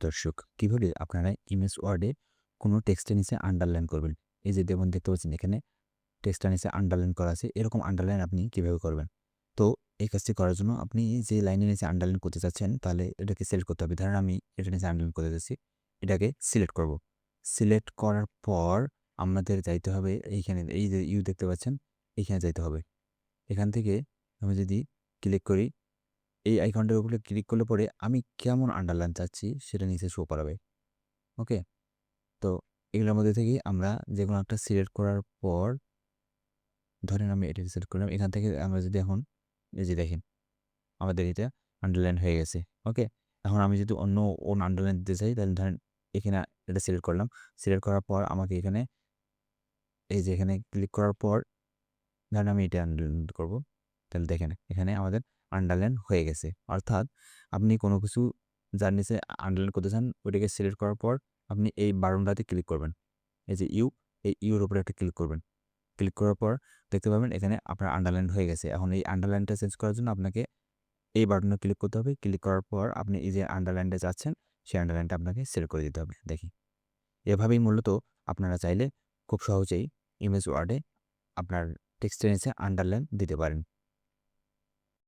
দর্শক, কিভাবে আপনারা ইমেজ ওয়ার্ডে কোনো টেক্সটের নিচে আন্ডারলাইন করবেন? এই যে যেমন দেখতে পাচ্ছেন এখানে টেক্সটটার নিচে আন্ডারলাইন করা আছে। এরকম আন্ডারলাইন আপনি কিভাবে করবেন? তো এই কাজটি করার জন্য আপনি যে লাইনের নিচে আন্ডারলাইন করতে চাচ্ছেন, তাহলে এটাকে সিলেক্ট করতে হবে। ধরেন আমি এটার নিচে আন্ডারলাইন করতে যাচ্ছি। এটাকে সিলেক্ট করব। সিলেক্ট করার পর আমাদের যাইতে হবে এইখানে, এই যে ইউ দেখতে পাচ্ছেন, এইখানে যাইতে হবে। এখান থেকে আমি যদি ক্লিক করি, এই আইকনটার উপরে ক্লিক করলে পরে আমি কেমন আন্ডারলাইন চাচ্ছি সেটা নিচে শো করাবে। ওকে? তো এগুলোর মধ্যে থেকেই আমরা যেকোনো একটা সিলেক্ট করার পর ধরেন আমি এটা সিলেক্ট করলাম। এখান থেকে আমরা যদি এখন এই যে দেখেন আমাদের এটা আন্ডারলাইন হয়ে গেছে। ওকে? এখন আমি যদি অন্য আন্ডারলাইন দিতে চাই তাহলে ধরেন এখানে এটা সিলেক্ট করলাম। সিলেক্ট করার পর আমাকে এখানে এই যে এখানে ক্লিক করার পর ধরেন আমি এটা আন্ডারলাইন করব। তাহলে দেখেন এখানে আমাদের আন্ডারলাইন হয়ে গেছে। অর্থাৎ আপনি কোনো কিছু যার নিচে আন্ডারলাইন করতে চান ওইটাকে সিলেক্ট করার পর আপনি এই বাটনটাতে ক্লিক করবেন। এই যে ইউ, এই ইউর উপরে একটা ক্লিক করবেন। ক্লিক করার পর দেখতে পাবেন এখানে আপনার আন্ডারলাইন হয়ে গেছে। এখন এই আন্ডারলাইনটা চেঞ্জ করার জন্য আপনাকে এই বাটনে ক্লিক করতে হবে। ক্লিক করার পর আপনি এই যে আন্ডারলাইনটা চাচ্ছেন, সেই আন্ডারলাইনটা আপনাকে সিলেক্ট করে দিতে হবে। দেখি। এভাবেই মূলত আপনারা চাইলে খুব সহজেই ইমেজ ওয়ার্ডে আপনার টেক্সটের নিচে আন্ডারলাইন দিতে পারেন।